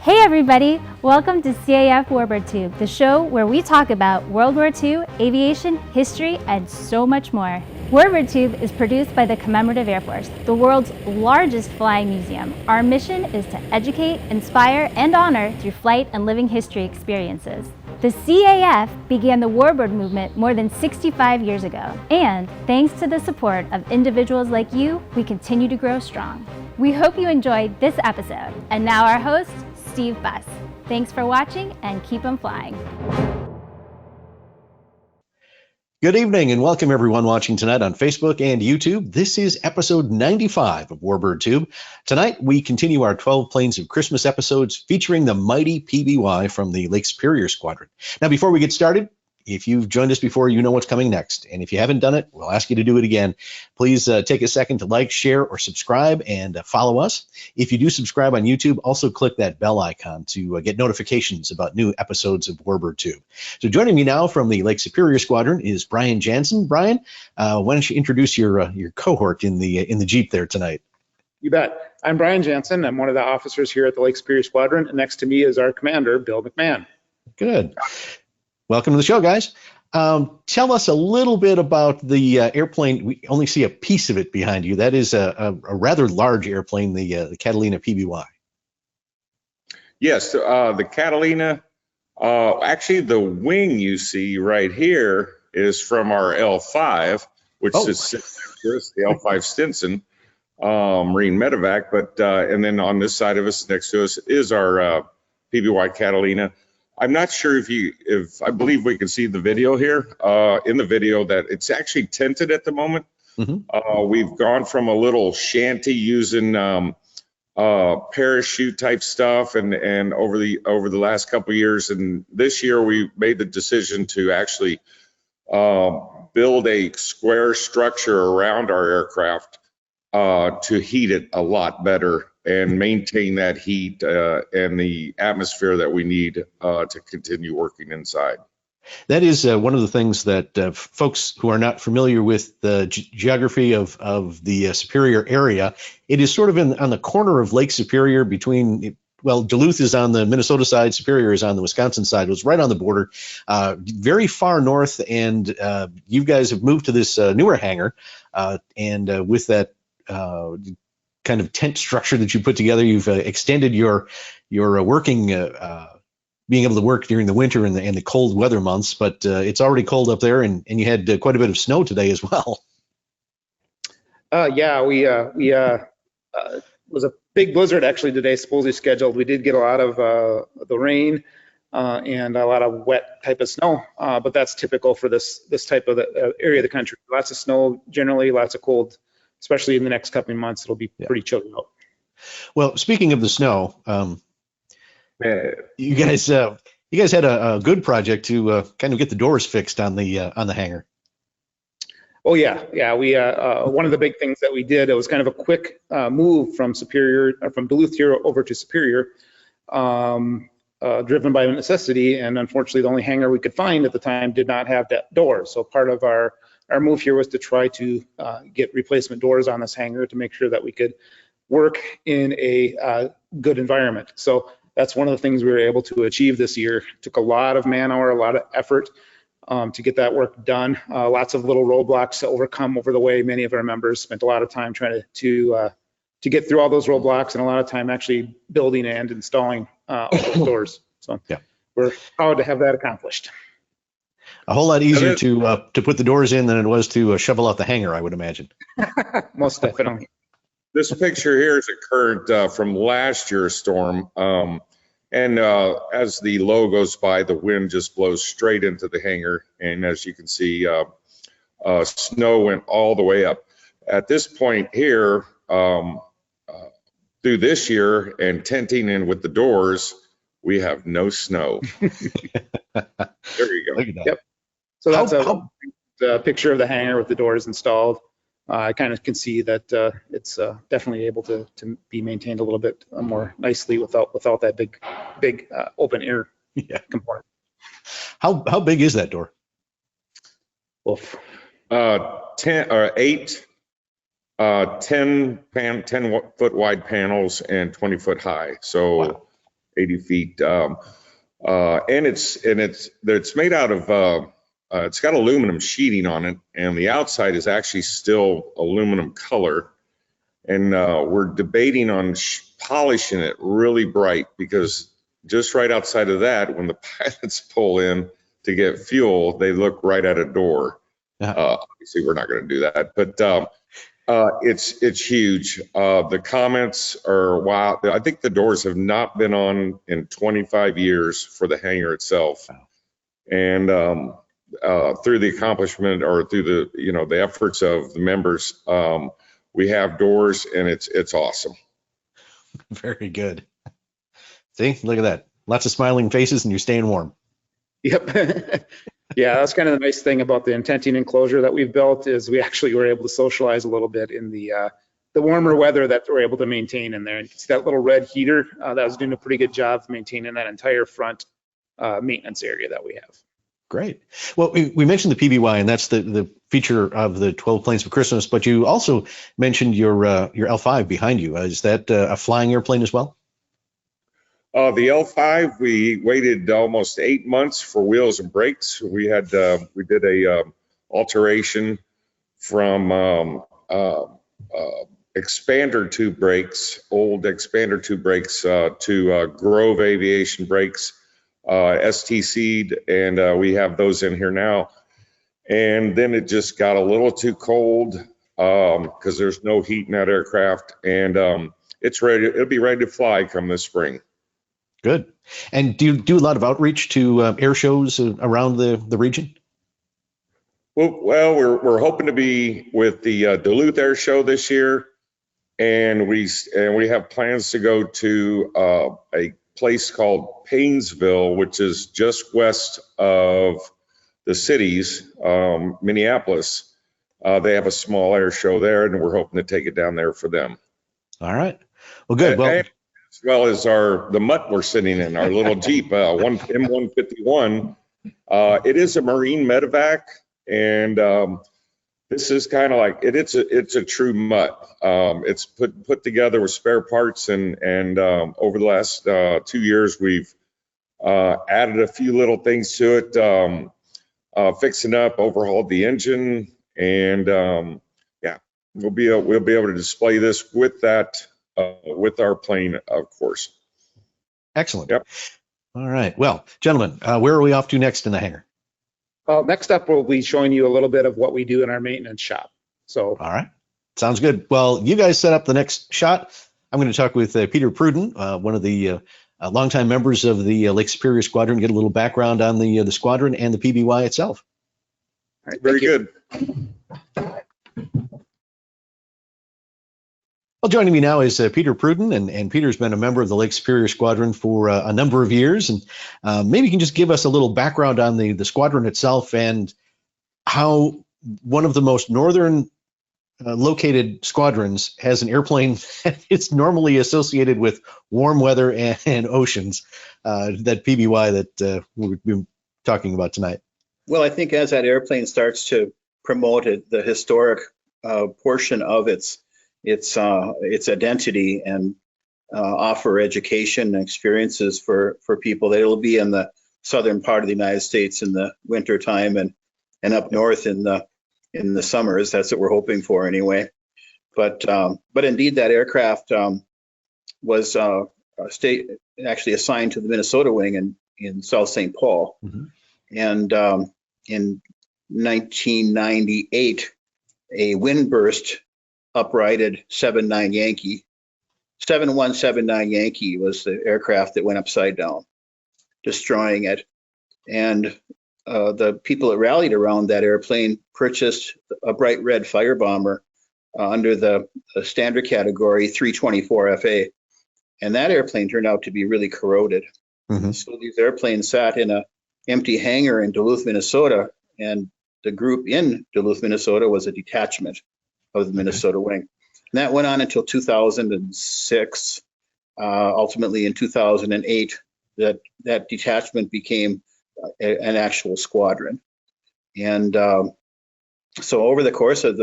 Hey everybody, welcome to CAF Warbird Tube, the show where we talk about World War II, aviation, history, and so much more. Warbird Tube is produced by the Commemorative Air Force, the world's largest flying museum. Our mission is to educate, inspire, and honor through flight and living history experiences. The CAF began the Warbird movement more than 65 years ago, and thanks to the support of individuals like you, we continue to grow strong. We hope you enjoyed this episode, and now our host, Steve Buss. Thanks for watching and keep 'em flying. Good evening and welcome everyone watching tonight on Facebook and YouTube. This is episode 95 of Warbird Tube. Tonight we continue our 12 Planes of Christmas episodes featuring the mighty PBY from the Lake Superior Squadron. Now before we get started, if you've joined us before, you know what's coming next. And if you haven't done it, we'll ask you to do it again. Please take a second to like, share, or subscribe and follow us. If you do subscribe on YouTube, also click that bell icon to get notifications about new episodes of Warbird Tube. So joining me now from the Lake Superior Squadron is Brian Jansen. Brian, why don't you introduce your cohort in the Jeep there tonight? You bet. I'm Brian Jansen. I'm one of the officers here at the Lake Superior Squadron, and next to me is our commander, Bill McMahon. Good. Welcome to the show, guys. Tell us a little bit about the airplane. We only see a piece of it behind you. That is a rather large airplane, the Catalina PBY. Yes, the Catalina. Actually, the wing you see right here is from our L5, which is the L5 Stinson Marine Medevac. But and then on this side of us, next to us, is our PBY Catalina. I'm not sure if I believe we can see the video here in the video that it's actually tinted at the moment. Mm-hmm. We've gone from a little shanty using parachute type stuff and over the last couple of years, and this year we made the decision to actually build a square structure around our aircraft to heat it a lot better and maintain that heat and the atmosphere that we need to continue working inside. That is one of the things that folks who are not familiar with the geography of the Superior area, it is sort of on the corner of Lake Superior between, well, Duluth is on the Minnesota side, Superior is on the Wisconsin side. It was right on the border, very far north, and you guys have moved to this newer hangar, and with that kind of tent structure that you put together, you've extended your working, being able to work during the winter and the cold weather months. But it's already cold up there, and you had quite a bit of snow today as well. Yeah, we was a big blizzard actually today, supposedly scheduled. We did get a lot of the rain and a lot of wet type of snow, but that's typical for this type of area of the country. Lots of snow generally, lots of cold. Especially in the next couple of months, it'll be pretty chilly out. Well, speaking of the snow, you guys had a good project to kind of get the doors fixed on the hangar. Oh yeah. We one of the big things that we did, it was kind of a quick move from Duluth here over to Superior, driven by necessity, and unfortunately, the only hangar we could find at the time did not have that door. So part of our move here was to try to get replacement doors on this hangar to make sure that we could work in a good environment. So that's one of the things we were able to achieve this year. It took a lot of man-hour, a lot of effort to get that work done. Lots of little roadblocks to overcome over the way. Many of our members spent a lot of time trying to get through all those roadblocks and a lot of time actually building and installing all those doors. So we're proud to have that accomplished. A whole lot easier to put the doors in than it was to shovel out the hangar, I would imagine. Most definitely. This picture here is a current from last year's storm. And as the low goes by, the wind just blows straight into the hangar. And as you can see, snow went all the way up. At this point here, through this year and tenting in with the doors, we have no snow. There you go. Yep. So that's a picture of the hangar with the doors installed. I kind of can see that it's definitely able to be maintained a little bit more nicely without that big open air compartment. How big is that door? Oof. 10 or 8 10 foot wide panels and 20 foot high. So 80 feet. And it's made out of, it's got aluminum sheeting on it, and the outside is actually still aluminum color. And we're debating on polishing it really bright, because just right outside of that, when the pilots pull in to get fuel, they look right at a door. Obviously, we're not going to do that, but it's huge. The comments are wow. I think the doors have not been on in 25 years for the hangar itself. Wow. And through the accomplishment, or through the efforts of the members, we have doors, and it's awesome. Very good. See, look at that. Lots of smiling faces, and you're staying warm. Yep. Yeah, that's kind of the nice thing about the intenting enclosure that we've built, is we actually were able to socialize a little bit in the warmer weather that we're able to maintain in there. And you can see that little red heater that was doing a pretty good job of maintaining that entire front maintenance area that we have. Great. Well, we mentioned the PBY, and that's the feature of the 12 Planes for Christmas, but you also mentioned your L5 behind you. Is that a flying airplane as well? The L5, we waited almost 8 months for wheels and brakes. We did a alteration from expander tube brakes, old expander tube brakes, to Grove Aviation brakes, STC'd, and we have those in here now. And then it just got a little too cold because there's no heat in that aircraft, and it's ready. It'll be ready to fly come this spring. Good. And do you do a lot of outreach to air shows around the region? Well, we're hoping to be with the Duluth Air Show this year, and we have plans to go to a place called Paynesville, which is just west of the cities, Minneapolis. They have a small air show there, and we're hoping to take it down there for them. All right. Well, good. As well as the mutt we're sitting in, our little Jeep, M151. It is a Marine medevac, and this is kind of like it's a true mutt. It's put together with spare parts, and over the last 2 years, we've added a few little things to it, fixing up, overhauled the engine, and yeah, we'll be able to display this with that. With our plane, of course. Excellent. Yep. All right. Well, gentlemen, where are we off to next in the hangar? Next up, we'll be showing you a little bit of what we do in our maintenance shop. So. All right. Sounds good. Well, you guys set up the next shot. I'm going to talk with Peter Pruden, one of the longtime members of the Lake Superior Squadron, get a little background on the squadron and the PBY itself. All right, very good. Well, joining me now is Peter Pruden, and Peter's been a member of the Lake Superior Squadron for a number of years, and maybe you can just give us a little background on the squadron itself and how one of the most northern located squadrons has an airplane that is normally associated with warm weather and oceans, that PBY that we've been talking about tonight. Well, I think as that airplane starts to promote the historic portion of its identity and offer education and experiences for people, that it'll be in the southern part of the United States in the winter time and up north in the summers. That's what we're hoping for anyway. But indeed, that aircraft was actually assigned to the Minnesota wing in South St. Paul. Mm-hmm. And in 1998, a windburst uprighted 7179 Yankee was the aircraft that went upside down, destroying it. And the people that rallied around that airplane purchased a bright red fire bomber under the standard category 324 FA. And that airplane turned out to be really corroded. Mm-hmm. So these airplanes sat in an empty hangar in Duluth, Minnesota, and the group in Duluth, Minnesota was a detachment of the Minnesota wing. And that went on until 2006. Ultimately, in 2008, that detachment became an actual squadron. And so over the course of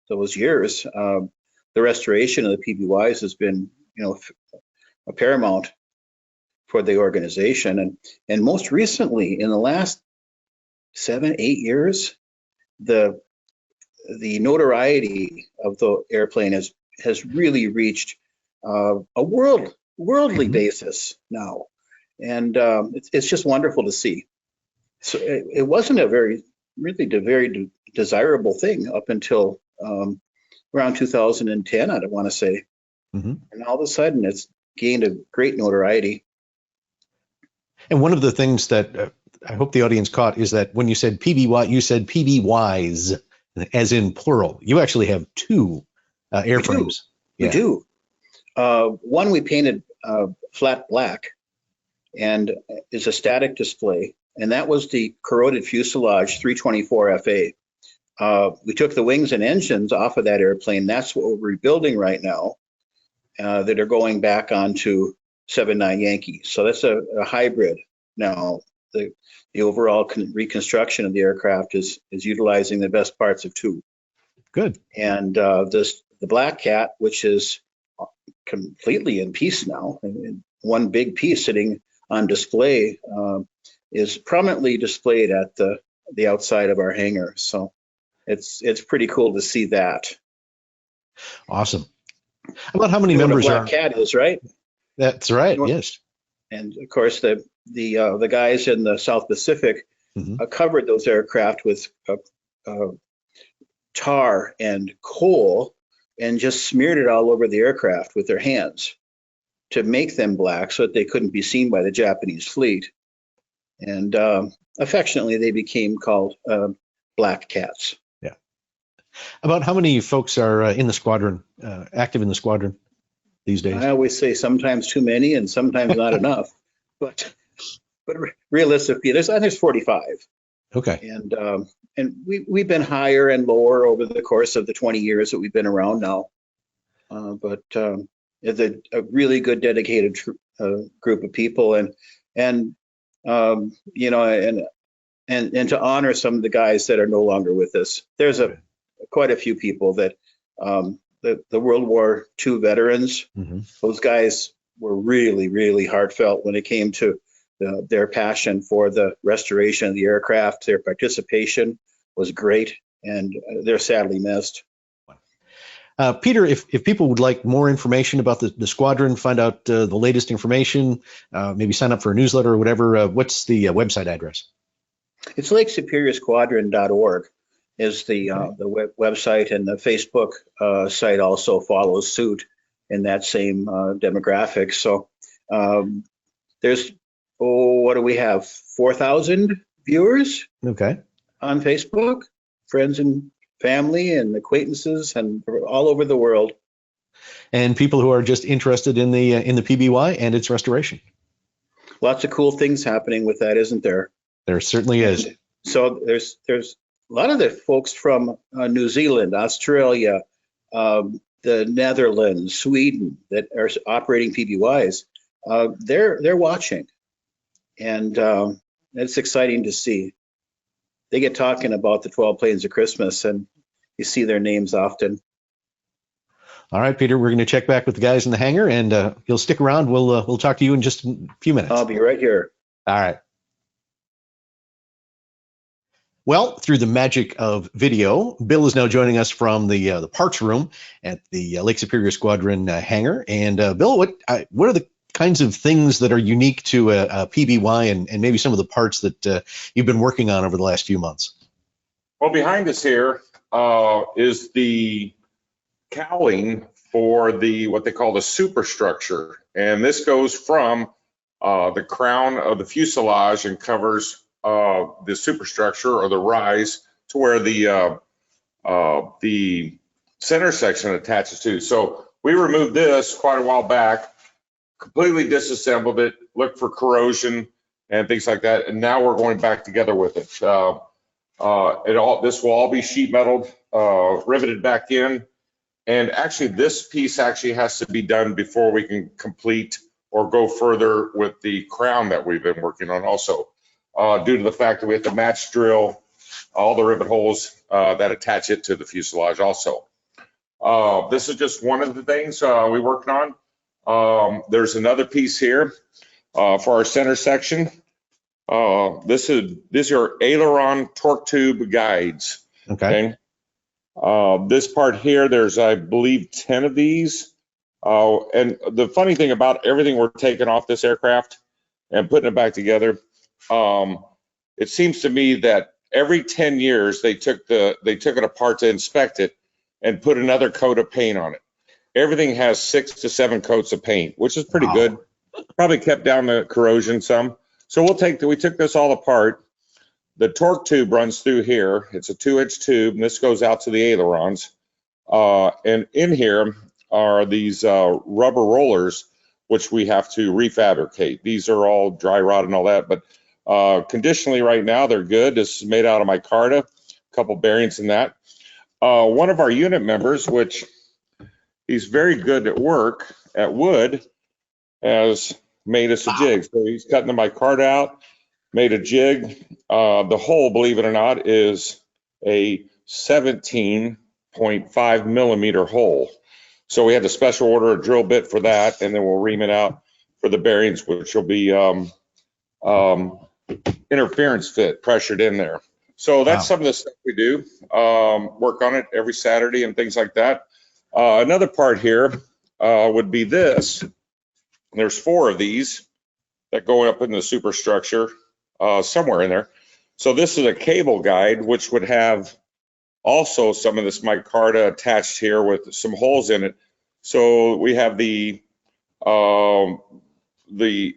those years, the restoration of the PBYs has been, a paramount for the organization. And most recently, in the last 7-8 years, the notoriety of the airplane has really reached a worldly basis now, and it's just wonderful to see. So it wasn't a very desirable thing up until around 2010, I want to say, and all of a sudden it's gained a great notoriety. And one of the things that I hope the audience caught is that when you said PBY, you said PBYs, as in plural. You actually have two airframes. We do. One we painted flat black and is a static display, and that was the corroded fuselage 324 FA. We took the wings and engines off of that airplane. That's what we're rebuilding right now, that are going back onto 79 Yankee. So that's a hybrid now. The overall reconstruction of the aircraft is utilizing the best parts of two. Good. And the Black Cat, which is completely in piece now, and one big piece sitting on display, is prominently displayed at the outside of our hangar. So it's pretty cool to see that. Awesome. About how many members Black Cat is, right? That's right. Yes. And of course, the guys in the South Pacific covered those aircraft with tar and coal and just smeared it all over the aircraft with their hands to make them black so that they couldn't be seen by the Japanese fleet. And affectionately, they became called Black Cats. Yeah. About how many folks are in the squadron, active in the squadron these days? I always say sometimes too many and sometimes not enough, but realistically, there's 45. Okay. And we've been higher and lower over the course of the 20 years that we've been around now. But it's a really good dedicated group of people, and you know, and to honor some of the guys that are no longer with us. There's quite a few people that the World War II veterans, those guys were really, really heartfelt when it came to their passion for the restoration of the aircraft. Their participation was great, and they're sadly missed. Peter, if people would like more information about the squadron, find out the latest information, maybe sign up for a newsletter or whatever, what's the website address? It's LakeSuperiorSquadron.org is the website, and the Facebook site also follows suit in that same demographic. So there's, what do we have? 4,000 viewers on Facebook, friends and family and acquaintances and all over the world. And people who are just interested in the PBY and its restoration. Lots of cool things happening with that, isn't there? There certainly is. So there's a lot of the folks from New Zealand, Australia, the Netherlands, Sweden that are operating PBYs. They're watching, and it's exciting to see. They get talking about the 12 planes of Christmas, and you see their names often. All right, Peter, we're going to check back with the guys in the hangar, and you'll stick around. We'll talk to you in just a few minutes. I'll be right here. All right. Well, through the magic of video, Bill is now joining us from the parts room at the Lake Superior Squadron hangar. And Bill, what are the kinds of things that are unique to a PBY and maybe some of the parts that you've been working on over the last few months? Well, behind us here is the cowling for what they call the superstructure. And this goes from the crown of the fuselage and covers the superstructure or the rise to where the center section attaches to. So we removed this quite a while back, completely disassembled it, looked for corrosion and things like that, and now we're going back together with it. This will all be sheet metaled, riveted back in, and actually this piece actually has to be done before we can complete or go further with the crown that we've been working on also, due to the fact that we have to match drill all the rivet holes that attach it to the fuselage also. This is just one of the things we worked on. There's another piece here. For our center section, these are aileron torque tube guides. Okay. This part here, there's, I believe, 10 of these. And the funny thing about everything we're taking off this aircraft and putting it back together, it seems to me that every 10 years they took it apart to inspect it and put another coat of paint on it. Everything has 6 to 7 coats of paint, which is pretty good. Probably kept down the corrosion some. So we took this all apart. The torque tube runs through here. It's a 2-inch tube, and this goes out to the ailerons. And in here are these rubber rollers, which we have to refabricate. These are all dry rot and all that, but conditionally right now they're good. This is made out of micarta, a couple bearings in that. One of our unit members, which he's very good at work at wood, has made us a jig. So he's cutting the micarta out, made a jig. The hole, believe it or not, is a 17.5 millimeter hole. So we had to special order a drill bit for that, and then we'll ream it out for the bearings, which will be interference fit pressured in there. So that's some of the stuff we do. Work on it every Saturday and things like that. Another part here would be this. There's 4 of these that go up in the superstructure somewhere in there. So this is a cable guide, which would have also some of this micarta attached here with some holes in it. So we have the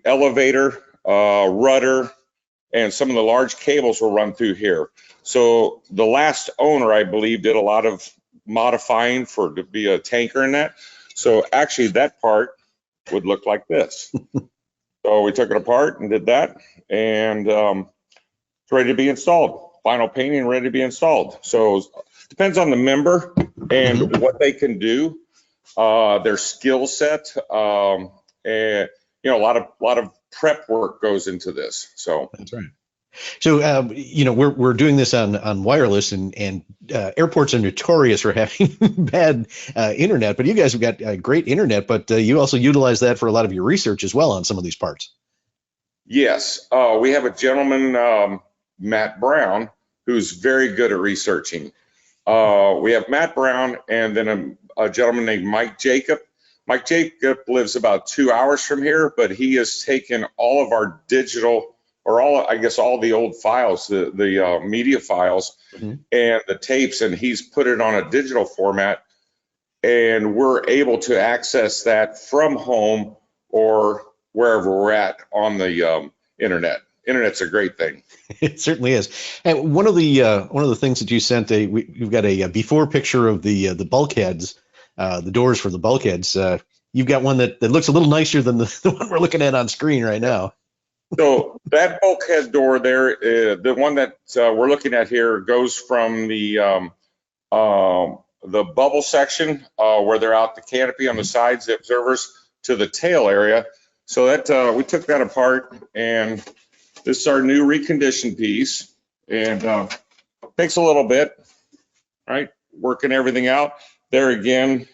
elevator, rudder, and some of the large cables will run through here. So the last owner, I believe, did a lot of modifying to be a tanker in that. So actually that part would look like this. So we took it apart and did that, and it's ready to be installed. Final painting ready to be installed. So depends on the member and what they can do, their skill set, and a lot of prep work goes into this. So that's right. So we're doing this on wireless, and airports are notorious for having bad internet. But you guys have got great internet. But you also utilize that for a lot of your research as well on some of these parts. Yes, we have a gentleman, Matt Brown, who's very good at researching. We have Matt Brown, and then a gentleman named Mike Jacob. Mike Jacob lives about 2 hours from here, but he has taken all of our digital, or all the old files, the media files and the tapes, and he's put it on a digital format, and we're able to access that from home or wherever we're at on the internet. Internet's a great thing. It certainly is. And one of the things that you sent, we've got a before picture of the bulkheads, the doors for the bulkheads. You've got one that looks a little nicer than the one we're looking at on screen right now. So that bulkhead door there, the one that we're looking at here, goes from the bubble section where they're out the canopy on the sides, the observers, to the tail area. So that we took that apart, and this is our new reconditioned piece, and takes a little bit, right? Working everything out. There again,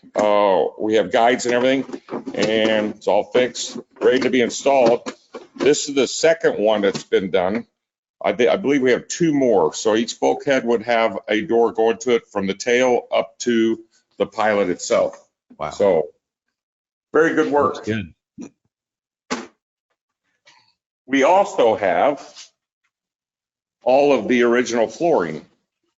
we have guides and everything, and it's all fixed, ready to be installed. This is the second one that's been done. I believe we have 2 more. So each bulkhead would have a door going to it from the tail up to the pilot itself. Wow. So very good work. That's good. We also have all of the original flooring.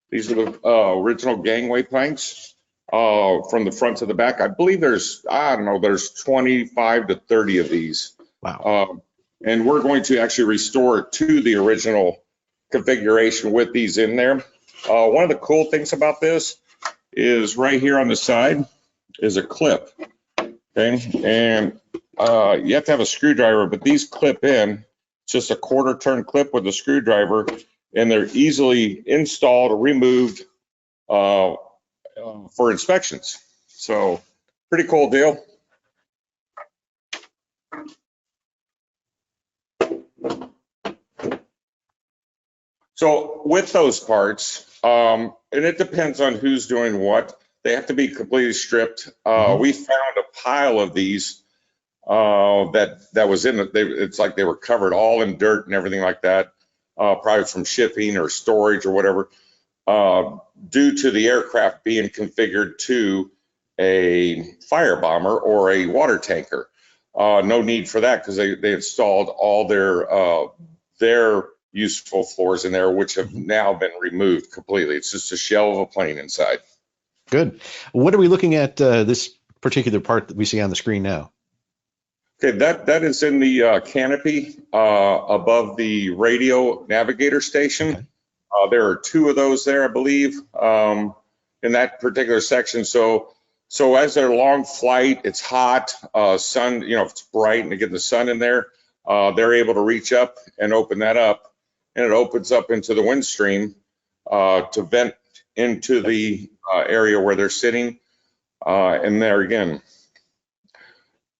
These are the original gangway planks from the front to the back. I believe there's 25 to 30 of these. Wow. And we're going to actually restore it to the original configuration with these in there. One of the cool things about this is right here on the side is a clip. Okay, and you have to have a screwdriver, but these clip in. It's just a 1/4 turn clip with a screwdriver, and they're easily installed or removed for inspections. So pretty cool deal. So with those parts, and it depends on who's doing what, they have to be completely stripped. We found a pile of these that was in it. It's like they were covered all in dirt and everything like that, probably from shipping or storage or whatever, due to the aircraft being configured to a fire bomber or a water tanker. No need for that because they installed all their useful floors in there, which have now been removed completely. It's just a shell of a plane inside. Good. What are we looking at this particular part that we see on the screen now? Okay, that is in the canopy above the radio navigator station. Okay. There are two of those there, I believe, in that particular section. So as they're long flight, it's hot, sun, it's bright, and they get the sun in there, they're able to reach up and open that up, and it opens up into the wind stream to vent into the area where they're sitting. And there again,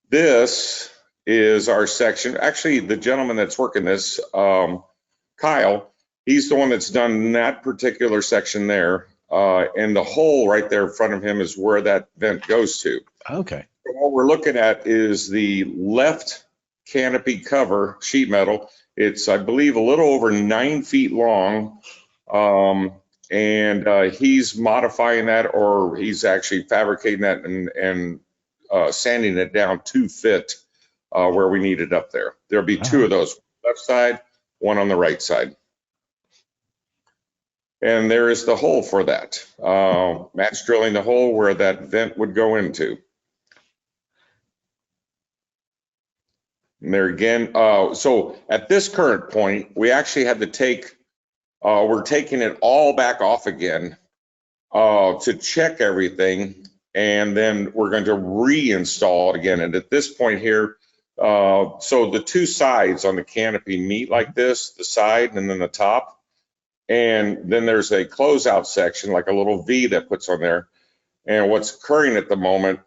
this is our section. Actually, the gentleman that's working this, Kyle, he's the one that's done that particular section there. And the hole right there in front of him is where that vent goes to. Okay. So what we're looking at is the left canopy cover, sheet metal. It's, I believe, a little over 9 feet long. And he's modifying that, or he's actually fabricating that and sanding it down to fit where we need it up there. There'll be two of those, left side, one on the right side. And there is the hole for that. Matt's drilling the hole where that vent would go into. And there again, so at this current point, we actually had to take, we're taking it all back off again to check everything, and then we're going to reinstall it again. And at this point here, so the two sides on the canopy meet like this, the side and then the top. And then there's a closeout section, like a little V that puts on there. And what's occurring at the moment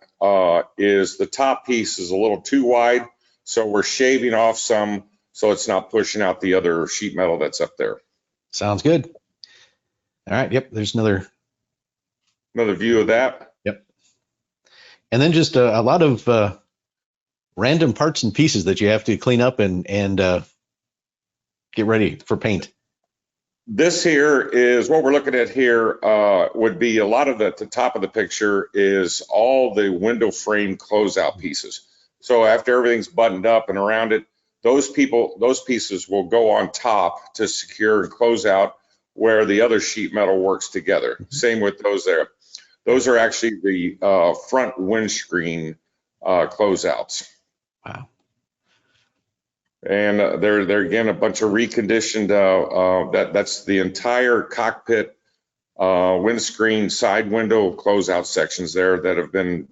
is the top piece is a little too wide. So we're shaving off some so it's not pushing out the other sheet metal that's up there. Sounds good. All right. Yep. There's another view of that. Yep. And then just a lot of random parts and pieces that you have to clean up and get ready for paint. This here is what we're looking at here would be a lot of the top of the picture is all the window frame closeout pieces. So after everything's buttoned up and around it, those pieces will go on top to secure and close out where the other sheet metal works together. Same with those there. Those are actually the front windscreen closeouts. Wow. And they're again a bunch of reconditioned. That's the entire cockpit windscreen side window closeout sections there that have been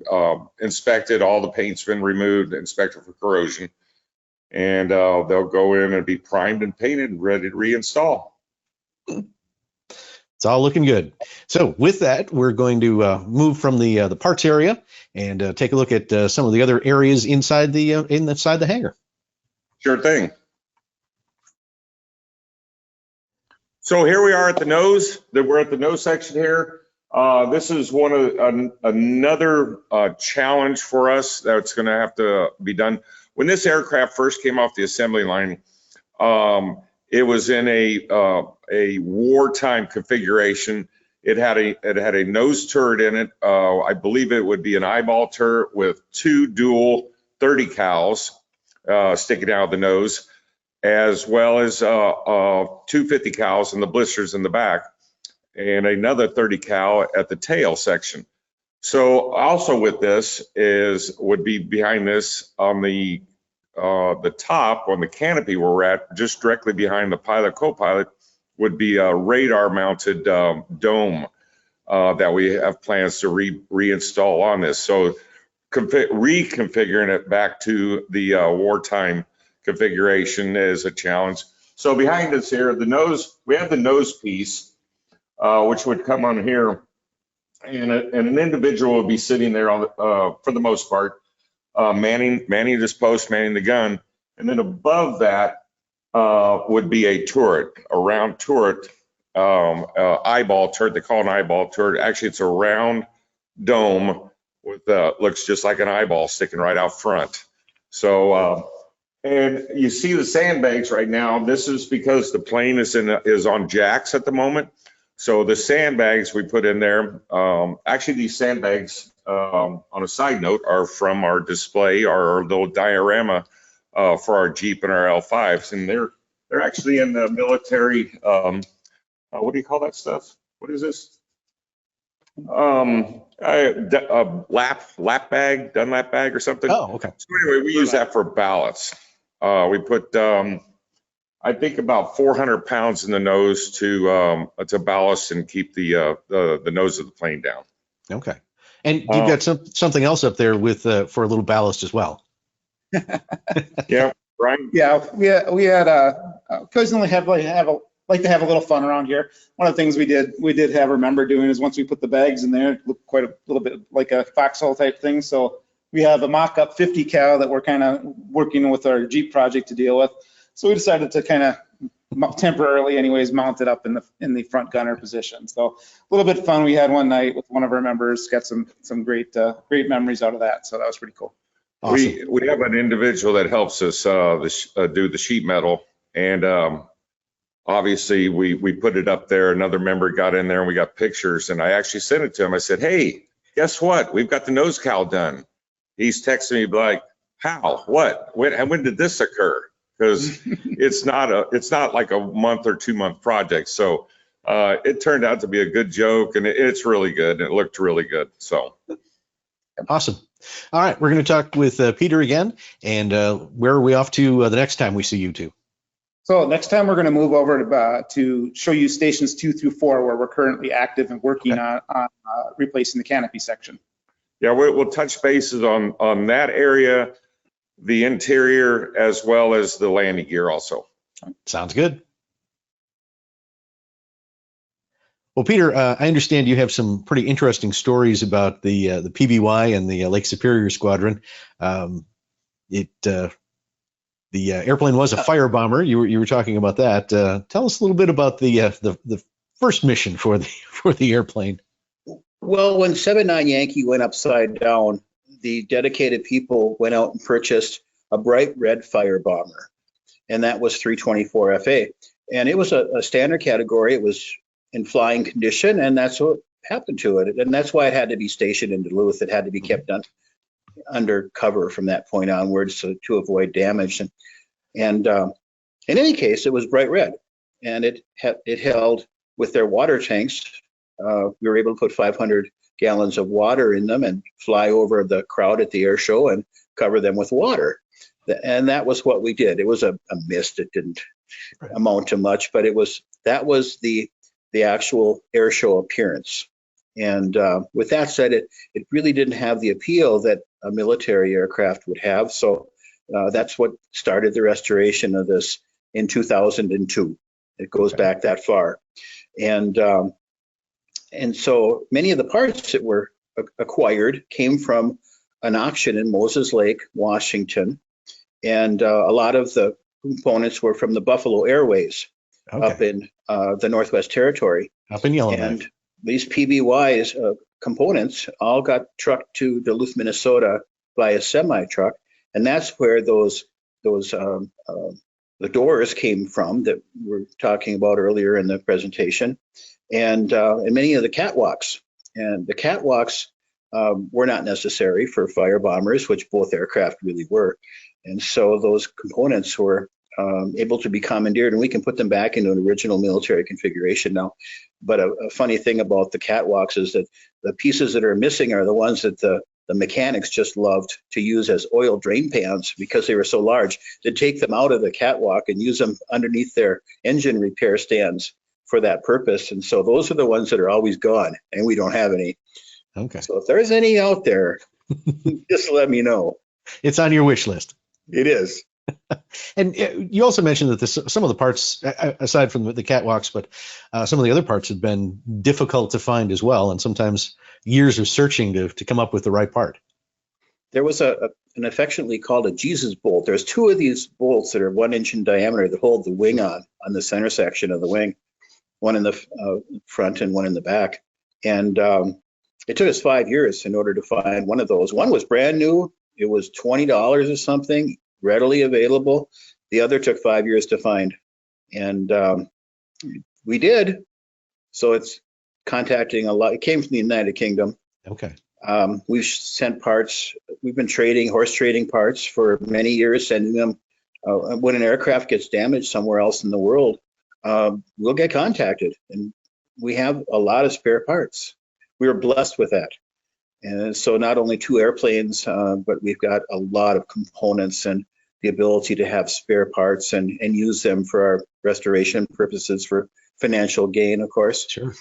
inspected. All the paint's been removed, inspected for corrosion, and they'll go in and be primed and painted and ready to reinstall. It's all looking good. So with that, we're going to move from the parts area and take a look at some of the other areas inside the hangar. Sure thing. So here we are at the nose. We're at the nose section here. This is one of another challenge for us that's going to have to be done. When this aircraft first came off the assembly line, it was in a wartime configuration. It had a nose turret in it. I believe it would be an eyeball turret with two dual 30 cals sticking out of the nose, as well as 250 cals in the blisters in the back, and another 30 cal at the tail section. So also with this would be behind this on the top on the canopy where we're at, just directly behind the pilot co-pilot, would be a radar mounted dome that we have plans to reinstall on this. So reconfiguring it back to the wartime configuration is a challenge. So behind us here, the nose, we have the nose piece, which would come on here, and an individual would be sitting there on for the most part, manning this post, manning the gun, and then above that would be a turret, a round turret, eyeball turret. They call it an eyeball turret. Actually, it's a round dome with looks just like an eyeball sticking right out front. So, and you see the sandbags right now. This is because the plane is on jacks at the moment. So the sandbags we put in there, actually these sandbags, on a side note, are from our display, our little diorama for our Jeep and our L5s, and they're actually in the military. What do you call that stuff? What is this? A lap bag, Dunlap bag or something. Oh, okay. So anyway, we use that for ballast. We put, I think about 400 pounds in the nose to ballast and keep the nose of the plane down. Okay. And you've got something else up there with for a little ballast as well. Yeah, right. Yeah, we had occasionally like to have a little fun around here. One of the things we did have remember doing is once we put the bags in there, it looked quite a little bit like a foxhole type thing. So we have a mock-up 50 cal that we're kind of working with our Jeep project to deal with. So we decided to kind of temporarily anyways mount it up in the front gunner position. So a little bit of fun we had one night with one of our members, got some great memories out of that. So that was pretty cool. Awesome. We have an individual that helps us do the sheet metal, and obviously we put it up there. Another member got in there and we got pictures, and I actually sent it to him. I said, hey, guess what? We've got the nose cowl done. He's texting me like, how, what, when did this occur? Because it's not like a month or 2 month project. So it turned out to be a good joke, and it's really good. It looked really good. So awesome. All right, we're going to talk with Peter again, and where are we off to the next time we see you two? So next time we're going to move over to show you stations 2 through 4, where we're currently active and working on replacing the canopy section. Yeah, we'll touch bases on that area, the interior, as well as the landing gear also. Sounds good. Well, Peter, I understand you have some pretty interesting stories about the PBY and the Lake Superior Squadron. The airplane was a fire bomber. You were talking about that. Tell us a little bit about the first mission for the airplane. Well, when 79 Yankee went upside down, the dedicated people went out and purchased a bright red fire bomber, and that was 324 FA. And it was a standard category. It was in flying condition, and that's what happened to it. And that's why it had to be stationed in Duluth. It had to be kept under cover from that point onwards to avoid damage. And in any case, it was bright red, and it held, with their water tanks, we were able to put 500 gallons of water in them and fly over the crowd at the air show and cover them with water. And that was what we did. It was a mist. It didn't amount to much, but that was the actual air show appearance. And with that said, it really didn't have the appeal that a military aircraft would have. So that's what started the restoration of this in 2002. It goes back that far. And so many of the parts that were acquired came from an auction in Moses Lake, Washington. And a lot of the components were from the Buffalo Airways up in the Northwest Territory. Up in Yellowknife. And these PBY's components all got trucked to Duluth, Minnesota by a semi-truck. And that's where the doors came from that we were talking about earlier in the presentation, and many of the catwalks. And the catwalks were not necessary for fire bombers, which both aircraft really were. And so those components were able to be commandeered, and we can put them back into an original military configuration now. But a funny thing about the catwalks is that the pieces that are missing are the ones that the mechanics just loved to use as oil drain pans because they were so large. They'd take them out of the catwalk and use them underneath their engine repair stands for that purpose. And so those are the ones that are always gone, and we don't have any. Okay. So if there's any out there, just let me know. It's on your wish list. It is. And you also mentioned that some of the parts, aside from the catwalks, but some of the other parts have been difficult to find as well, and sometimes years of searching to come up with the right part. There was an affectionately called a Jesus bolt. There's two of these bolts that are 1 inch in diameter that hold the wing on the center section of the wing, one in the front and one in the back. And it took us 5 years in order to find one of those. One was brand new It was $20 or something, readily available. The other took 5 years to find. And we did. So it's contacting a lot. It came from the United Kingdom. Okay. We've sent parts. We've been horse trading parts for many years, sending them. When an aircraft gets damaged somewhere else in the world, we'll get contacted, and we have a lot of spare parts. We were blessed with that. And so not only 2 airplanes, but we've got a lot of components and the ability to have spare parts and use them for our restoration purposes for financial gain, of course. Sure.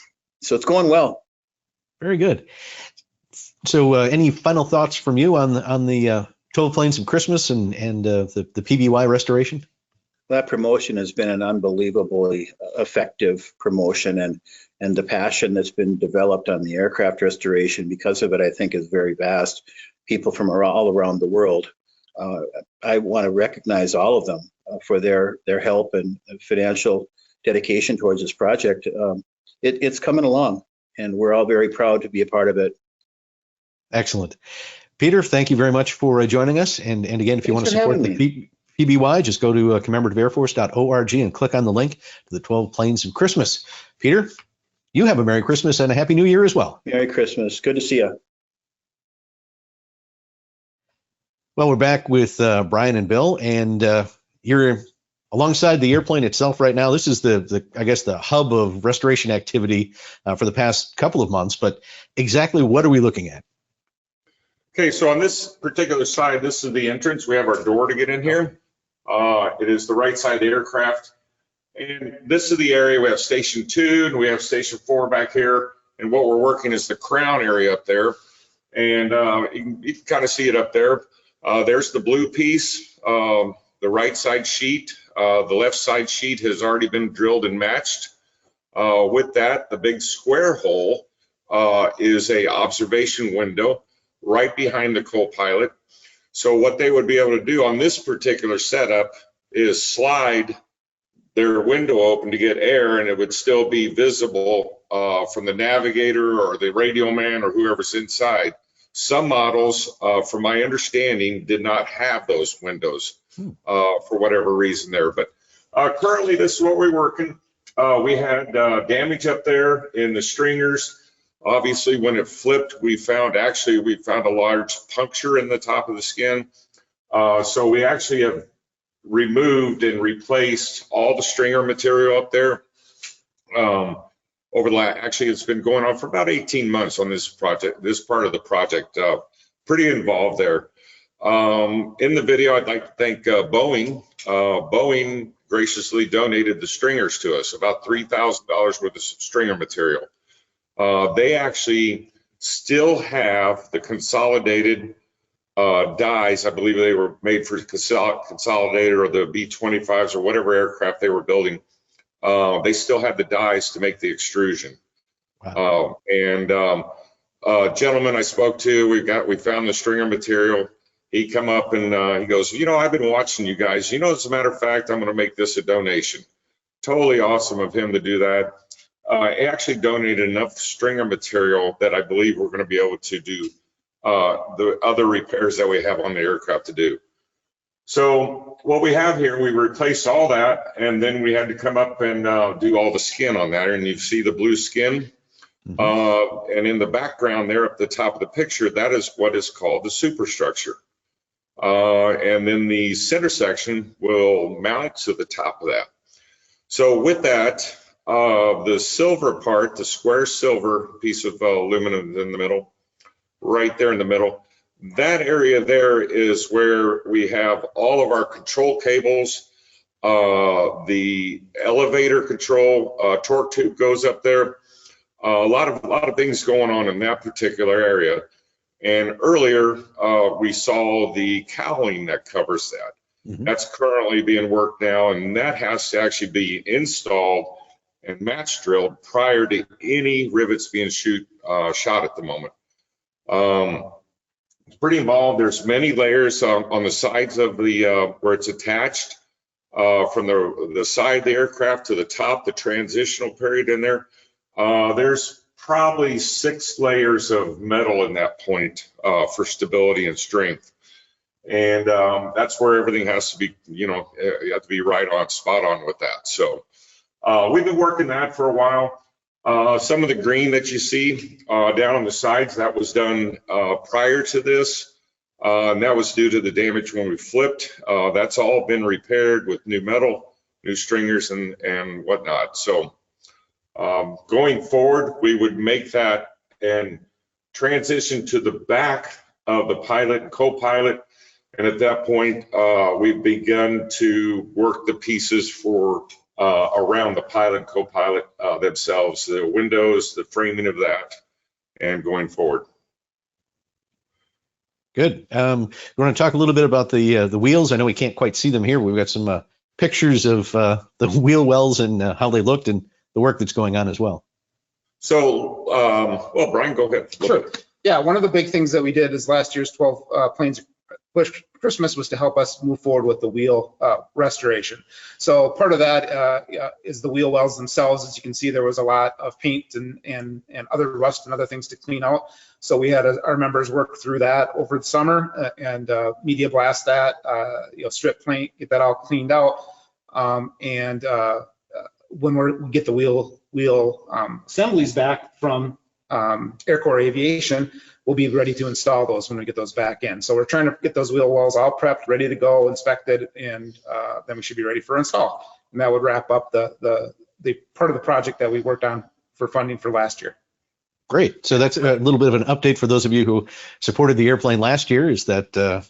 So it's going well. Very good. So any final thoughts from you on the 12 Planes of Christmas and the PBY restoration? That promotion has been an unbelievably effective promotion, and the passion that's been developed on the aircraft restoration because of it, I think, is very vast. People from all around the world. I want to recognize all of them for their help and financial dedication towards this project. It's coming along, and we're all very proud to be a part of it. Excellent. Peter, thank you very much for joining us. And again, if you want to support the PBY, just go to commemorativeairforce.org and click on the link to the 12 Planes of Christmas. Peter, you have a Merry Christmas and a Happy New Year as well. Merry Christmas. Good to see you. Well, we're back with Brian and Bill, and you're alongside the airplane itself right now. This is I guess the hub of restoration activity for the past couple of months, but exactly what are we looking at? Okay, so on this particular side, this is the entrance. We have our door to get in here. It is the right side of the aircraft. And this is the area. We have Station 2 and we have Station 4 back here. And what we're working is the crown area up there. And you can kind of see it up there. There's the blue piece, the right side sheet. The left side sheet has already been drilled and matched. With that, the big square hole is a observation window right behind the co-pilot. So what they would be able to do on this particular setup is slide their window open to get air, and it would still be visible from the navigator or the radio man or whoever's inside. Some models, from my understanding, did not have those windows for whatever reason there. But currently, this is what we're working. We had damage up there in the stringers. Obviously, when it flipped, we found a large puncture in the top of the skin. So we actually have removed and replaced all the stringer material up there. Actually, it's been going on for about 18 months on this project, this part of the project. Pretty involved there. In the video, I'd like to thank Boeing. Boeing graciously donated the stringers to us, about $3,000 worth of stringer material. They actually still have the consolidated dies. I believe they were made for consolidated or the B-25s or whatever aircraft they were building. They still have the dies to make the extrusion. Wow. Gentleman I spoke to, we found the stringer material. He come up and he goes, I've been watching you guys. As a matter of fact, I'm going to make this a donation. Totally awesome of him to do that. He actually donated enough stringer material that I believe we're going to be able to do the other repairs that we have on the aircraft to do. So what we have here, we replaced all that, and then we had to come up and do all the skin on that. And you see the blue skin. Mm-hmm. And in the background there at the top of the picture, that is what is called the superstructure. And then the center section will mount to the top of that. So with that, the silver part, the square silver piece of aluminum in the middle, right there in the middle, that area there is where we have all of our control cables, the elevator control, torque tube goes up there. A lot of things going on in that particular area. And earlier, we saw the cowling that covers that. Mm-hmm. That's currently being worked now, and that has to actually be installed and match drilled prior to any rivets being shot at the moment. It's pretty involved. There's many layers on the sides of the where it's attached, from the side of the aircraft to the top, the transitional period in there. There's probably 6 layers of metal in that point for stability and strength. And that's where everything has to be, you have to be right on, spot on with that. So we've been working that for a while. Some of the green that you see down on the sides, that was done prior to this. And that was due to the damage when we flipped. That's all been repaired with new metal, new stringers and whatnot. So going forward, we would make that and transition to the back of the pilot and co-pilot. And at that point, we've begun to work the pieces for around the pilot and co-pilot themselves, the windows, the framing of that, and going forward. Good. We want to talk a little bit about the wheels. I know we can't quite see them here. We've got some pictures of the wheel wells and how they looked and the work that's going on as well. So, well, Brian, go ahead. Sure. Yeah, one of the big things that we did is last year's 12 planes Christmas was to help us move forward with the wheel restoration. So part of that is the wheel wells themselves. As you can see, there was a lot of paint and other rust and other things to clean out. So we had our members work through that over the summer and media blast that, strip paint, get that all cleaned out. When we get the wheel assemblies back from Air Corps Aviation, we'll be ready to install those when we get those back in. So we're trying to get those wheel wells all prepped, ready to go, inspected, and then we should be ready for install. And that would wrap up the part of the project that we worked on for funding for last year. Great. So that's a little bit of an update for those of you who supported the airplane last year, is that you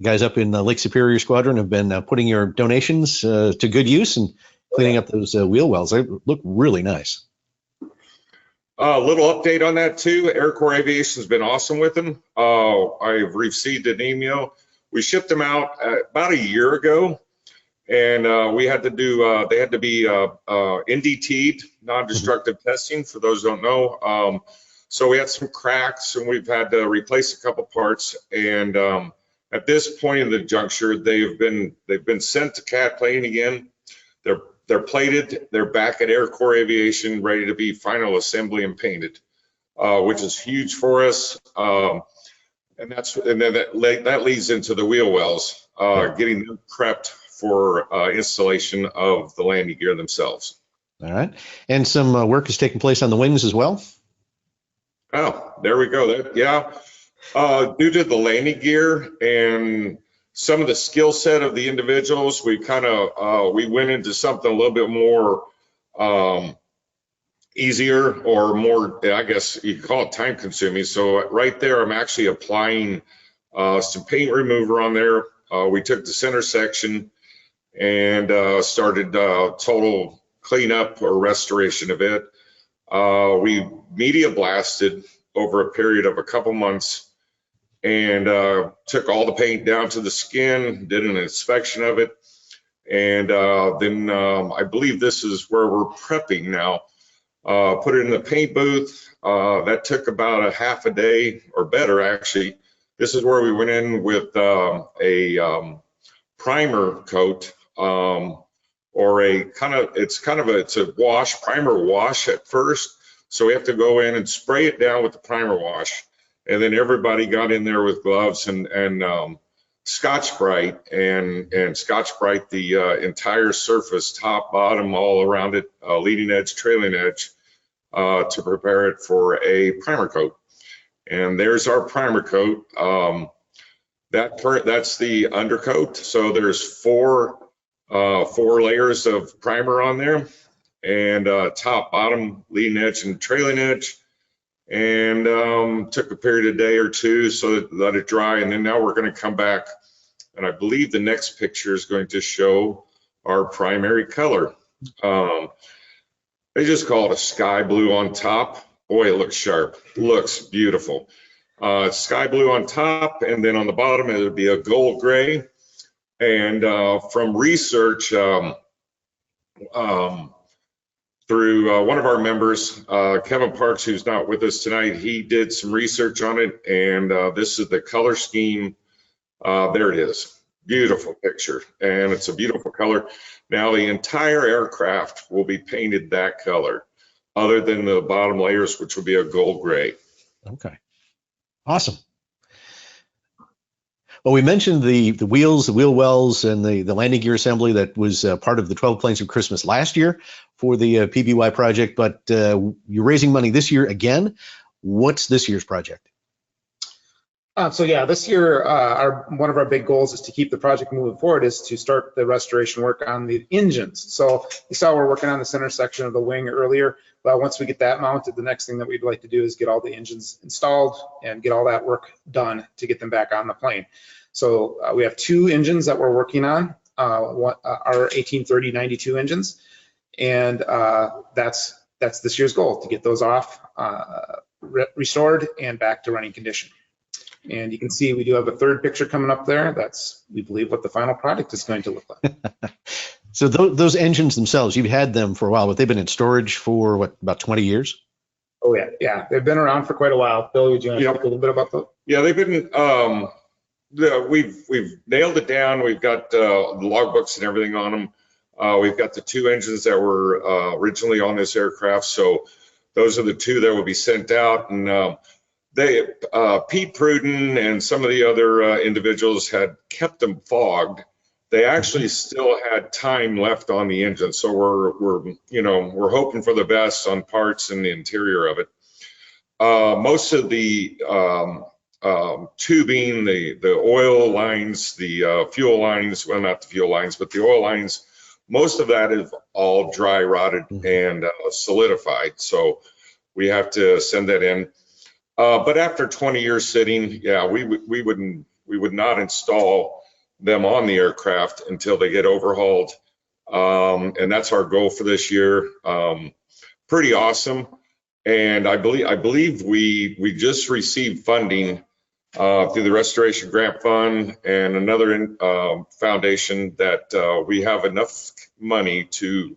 guys up in Lake Superior Squadron have been putting your donations to good use and cleaning up those wheel wells. They look really nice. A little update on that too. Air Corps Aviation has been awesome with them. I've received an email. We shipped them out about a year ago, and we had to do. They had to be NDT'd, non-destructive testing. For those who don't know, so we had some cracks, and we've had to replace a couple parts. And at this point in the juncture, they've been sent to Catalina again. They're plated, they're back at Air Corps Aviation, ready to be final assembly and painted, which is huge for us. And then that leads into the wheel wells, getting them prepped for installation of the landing gear themselves. All right. And some work is taking place on the wings as well? Oh, there we go. Due to the landing gear and some of the skill set of the individuals, we went into something a little bit more easier, or more, I guess you could call it time consuming. So right there, I'm actually applying some paint remover on there. We took the center section and started total cleanup or restoration of it. We media blasted over a period of a couple months, and took all the paint down to the skin, did an inspection of it, and then I believe this is where we're prepping now. Put it in the paint booth. That took about a half a day, or better actually. This is where we went in with a primer coat, or it's a primer wash at first. So we have to go in and spray it down with the primer wash. And then everybody got in there with gloves and Scotch-Brite and Scotch-Brite the entire surface, top, bottom, all around it, leading edge, trailing edge, to prepare it for a primer coat. And there's our primer coat. That's the undercoat. So there's four layers of primer on there, and top, bottom, leading edge, and trailing edge. And took a period of a day or two so that let it dry, and then now we're going to come back, and I believe the next picture is going to show our primary color. They just call it a sky blue on top. Boy, it looks sharp, looks beautiful. Sky blue on top, and then on the bottom it would be a gold gray. And from research through one of our members, Kevin Parks, who's not with us tonight, he did some research on it, and this is the color scheme. There it is. Beautiful picture, and it's a beautiful color. Now the entire aircraft will be painted that color, other than the bottom layers, which will be a gold gray. Okay. Awesome. Well, we mentioned the wheels, the wheel wells, and the landing gear assembly that was part of the 12 Planes of Christmas last year for the PBY project, but you're raising money this year again. What's this year's project? So yeah, this year, one of our big goals is to keep the project moving forward, is to start the restoration work on the engines. So you saw we're working on the center section of the wing earlier, but once we get that mounted, the next thing that we'd like to do is get all the engines installed and get all that work done to get them back on the plane. So we have 2 engines that we're working on, our 1830-92 engines, and that's this year's goal, to get those off, restored, and back to running condition. And you can see we do have a third picture coming up there. That's, we believe, what the final product is going to look like. So those engines themselves, you've had them for a while, but they've been in storage for what, about 20 years? Oh yeah, yeah, they've been around for quite a while. Bill, would you want to talk a little bit about those? Yeah, they've been. We've nailed it down. We've got the logbooks and everything on them. We've got the 2 engines that were originally on this aircraft, so those are the 2 that will be sent out. And Pete Pruden and some of the other individuals had kept them fogged. They actually still had time left on the engine, so we're hoping for the best on parts and the interior of it. Most of the tubing, the oil lines, the fuel lines, well, not the fuel lines, but the oil lines, most of that is all dry rotted and solidified, so we have to send that in. But after 20 years sitting, yeah, we would not install them on the aircraft until they get overhauled, and that's our goal for this year. Pretty awesome, and I believe we just received funding through the Restoration Grant Fund and another foundation that we have enough money to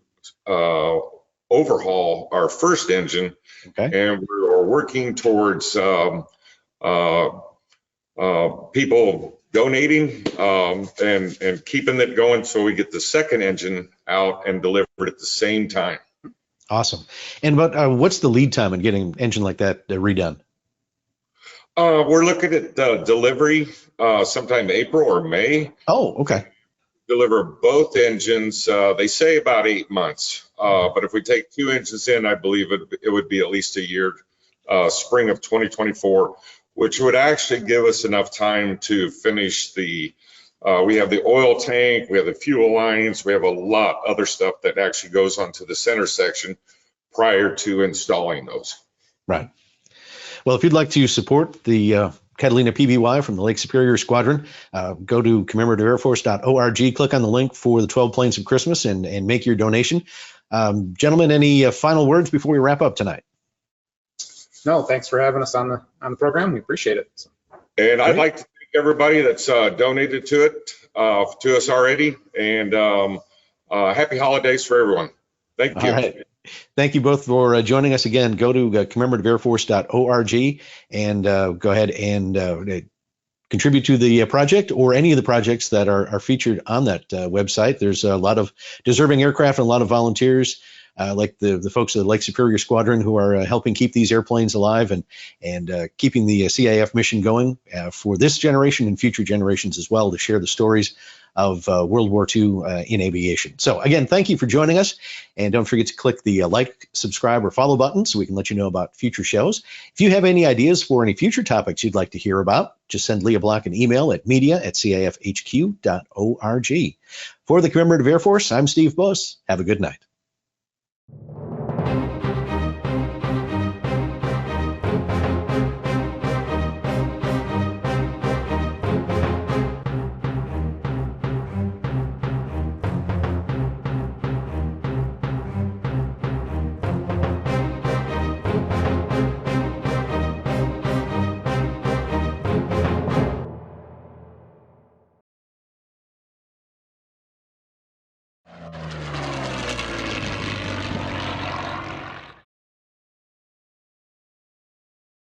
overhaul our first engine. Okay. And we're working towards people donating and keeping it going, so we get the second engine out and delivered at the same time. Awesome. And what's the lead time in getting an engine like that redone? We're looking at delivery sometime April or May. Oh, okay. Deliver both engines. They say about 8 months, but if we take 2 engines in, I believe it would be at least a year, spring of 2024, which would actually give us enough time to finish we have the oil tank, we have the fuel lines, we have a lot of other stuff that actually goes onto the center section prior to installing those. Right. Well, if you'd like to support the Catalina PBY from the Lake Superior Squadron, go to commemorativeairforce.org, click on the link for the 12 Planes of Christmas and make your donation. Gentlemen, any final words before we wrap up tonight? No, thanks for having us on the program. We appreciate it. And I'd like to thank everybody that's donated to us already, and happy holidays for everyone. Thank you. All right. Thank you both for joining us again. Go to commemorativeairforce.org and go ahead and contribute to the project or any of the projects that are featured on that website. There's a lot of deserving aircraft and a lot of volunteers like the folks of the Lake Superior Squadron who are helping keep these airplanes alive and keeping the CAF mission going for this generation and future generations as well, to share the stories of World War II in aviation. So again, thank you for joining us, and don't forget to click the like, subscribe, or follow button so we can let you know about future shows. If you have any ideas for any future topics you'd like to hear about, just send Leah Block an email at media@cafhq.org. For the Commemorative Air Force, I'm Steve Buss. Have a good night.